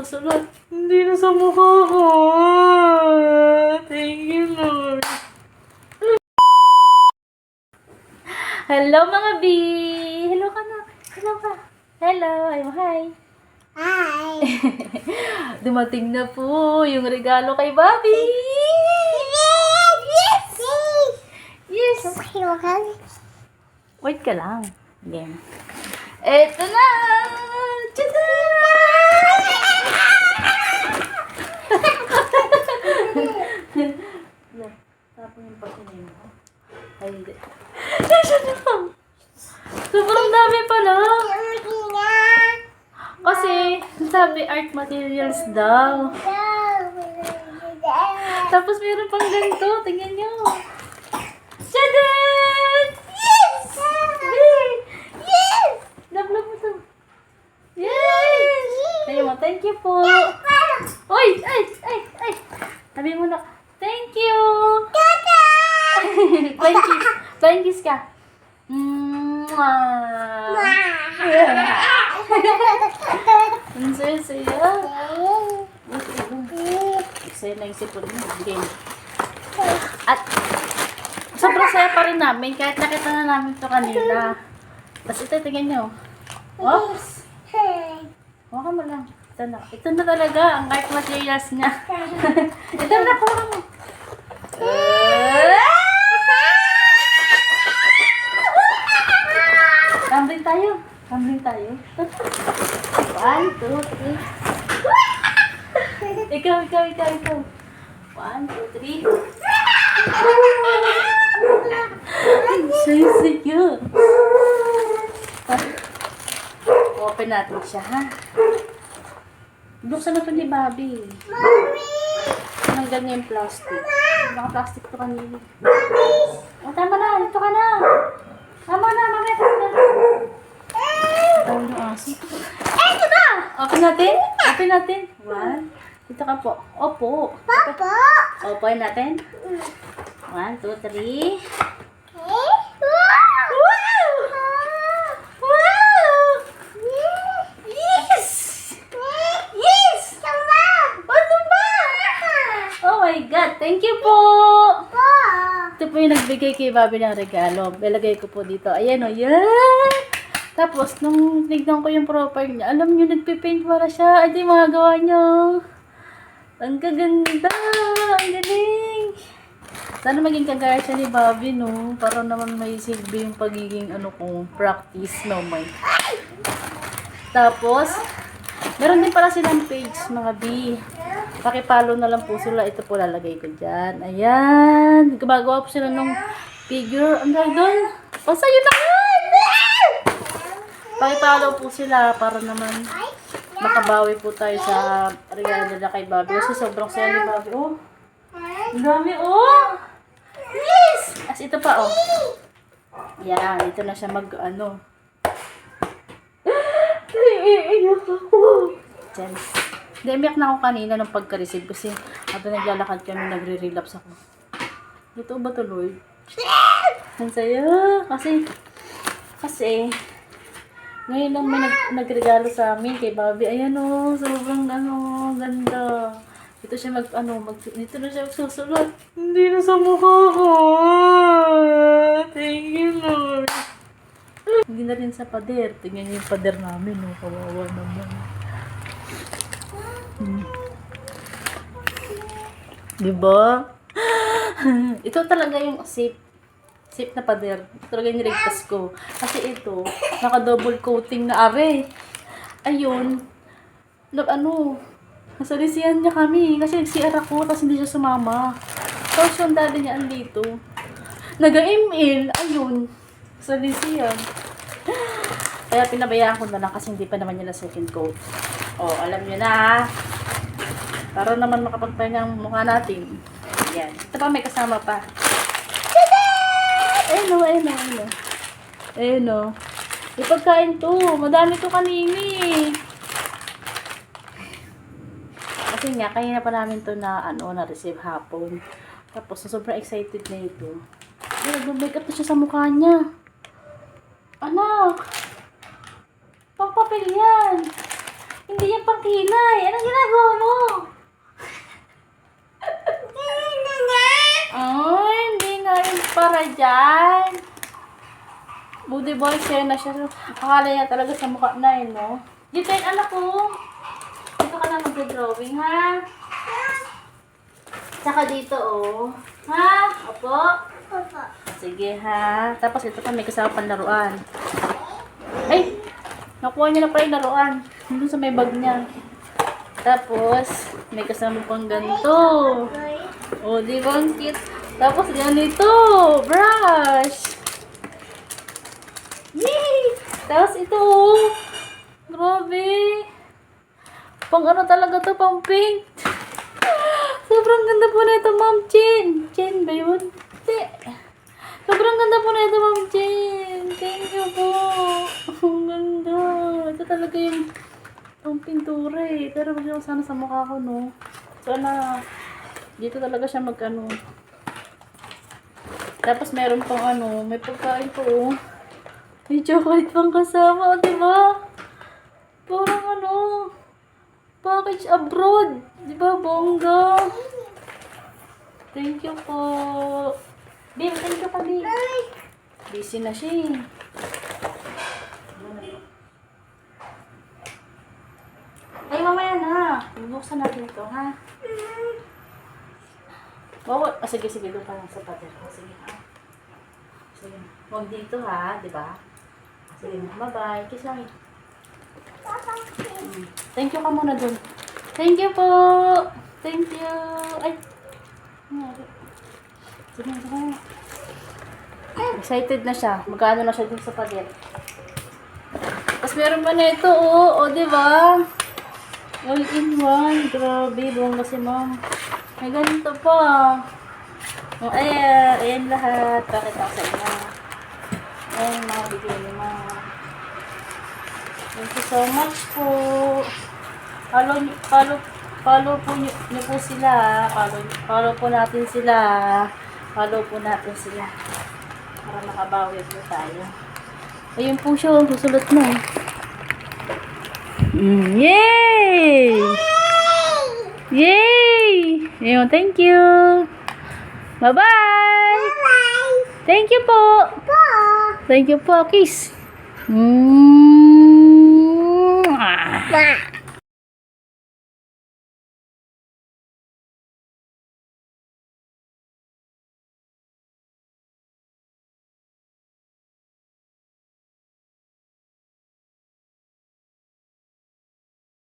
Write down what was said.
nagsusulat. Hindi na sa mukha ko. Thank you, Lord. Hello, mga B! Hello ka na. Hello ka. Hello. Ay, hi. Hi! Dumating na po yung regalo kay Bobby. Yes! Yes. Okay, okay. Wait ka lang. Game. Eto na! Tada! Tapos yung pagkain mo. Ay, hindi. Nasaan na? Sobrang dami pala. Kasi, sabi art materials daw. Tapos meron pang ganito. Tingnan nyo. Tadaan! Yes! Yes! Love mo to. Yes! Ayun mo, thank you po. Oy! Ay! Sabi mo na, thank you! Flying kiss ka. Ang saya-saya. Saya na yung sipon mo. Game. At sobrang saya pa rin namin kahit nakita na namin ito kanina. Tapos ito, tingnan nyo. Oops! Huwag mo lang. Ito na talaga ang art materials niya. Ito na, kuha mo. Tumbling tayo. 1, 2, 3. Ikaw. 1, 2, 3. Saya. Open natin siya, ha? Buksan na ito ni Bobby. Tinanggal niya yung plastic. Naka-plastic ito kanina. O, tama na. Dito ka na. Tama na. Mamaya ka na. Tawag yung aso. Eto na! Open natin. 1. Dito ka po. Opo. Open natin. 1, 2, 3. Thank you po! Ito po yung nagbigay kay Bobby ng regalo. Ilagay ko po dito. Ayan o, yan! Tapos, nung tignan ko yung profile niya, alam niyo, nagpipaint para siya. Ay, di mga gawa niyo. Ang gaganda! Ang galing! Sana maging kagaya siya ni Bobby, no? Para naman may silbi yung pagiging, practice, no, may. Tapos, meron din pala silang page, mga B. Pakipalo na lang po sila. Ito po lalagay ko dyan. Ayan. Gumagawa po sila ng figure. Ang ganda doon. Basta yun na yun. Pakipalo po sila para naman makabawi po tayo sa regalo nila kay Bobby. Kasi sobrang saya ni Bobby. Oh. Ang dami. Oh. Yes. As ito pa. Oh. Yan. Ito na siya mag-ano. Iiyak ako. Diyan. Demiyak na ako kanina nung pagka-receive kasi habang naglalakad kami, nagre-relapse ako. Ito ba to, Lord? Ang saya. Kasi, ngayon lang may nagregalo sa amin kay Bobby. Ayan o, sobrang ganda. Dito siya dito na siya magsusulat. Hindi na sa mukha ko. Thank you, Lord. Hindi na rin sa pader. Tingnan niyo yung pader namin, no? Kawawa naman. Diba? Ito talaga yung safe na pader. Ito talaga yung niligtas ko. Kasi ito, naka-double coating na are. Ayun. Nasalisihan niya kami. Kasi nag-CR ako, tapos hindi siya sumama. Tapos yung daddy niya andito. Nag-email. Ayun. Nasalisihan. Kaya pinabayaan ko na lang kasi hindi pa naman nila second coat. Oh, alam niyo na, ha? Para naman makapagpahinga ang mukha natin. Yan. Ito pa, may kasama pa. Tada! Ayun o. Ipagkain to. Madami to kanini. Kasi nga, kanina pa namin to na-receive hapon. Tapos, sobrang excited na ito. Nag-make up na siya sa mukha niya. Anak! Pang papel yan! Hindi yan pang kilay. Anong ginagawa mo? Ay, hindi nga yun para dyan. Budi boy, siya na siya. Akala niya talaga sa mukha na yun, no? Dito yun, anak ko. Dito ka na mag-drawing, ha? Tsaka dito, oh. Ha? Opo? Sige, ha? Tapos ito pa, may kasama pang laruan. Ay! Nakuha niya na pala yung laruan. Doon sa may bag niya. Tapos, may kasama pang ganito. Oh, di ba ang cute? Tapos, ganito. Brush. Yay! Tapos, ito, oh. Grabe. Pang ano talaga to, pang pink. Sobrang ganda po na ito, Ma'am Chin. Chin ba yun? Hindi. Sobrang ganda po na ito, Ma'am Chin. Thank you po. Ang ganda. Ito talaga yung pang pintura eh. Pero wag yung sana sa mukha ko, no? Sana dito talaga siya mag-ano. Tapos meron pang ano, may pagkain po, oh. May chocolate pang kasama, di ba? Parang ano, package abroad. Di ba, bongga? Thank you po. Babe, thank you pa, babe. Busy na siya eh. Ay, mamaya na. Bubuksan natin ito, ha? Sige, doon ka lang sa pader. Sige, ha? Sige. Huwag dito, ha? Di ba? Sige, bye-bye. Kiss lang. Thank you ka muna dun. Thank you po. Thank you. Ay. Sige. Excited na siya. Magkano na siya dun sa pader. Tapos meron pa na ito, oh. O, diba? All in one. Grabe. Bongga si ma'am. May ganito pa. O, ayan lahat. Pakita ko sa inyo. Ayan, mga bigay ni ma'am. Thank you so much po. Follow po niyo po sila. Follow po natin sila. Follow po natin sila. Para makabawi po tayo. Ayun po siya. Susulot na. Yay! Yay! Ayun, thank you. Bye-bye! Thank you po. Thank you po. Kiss.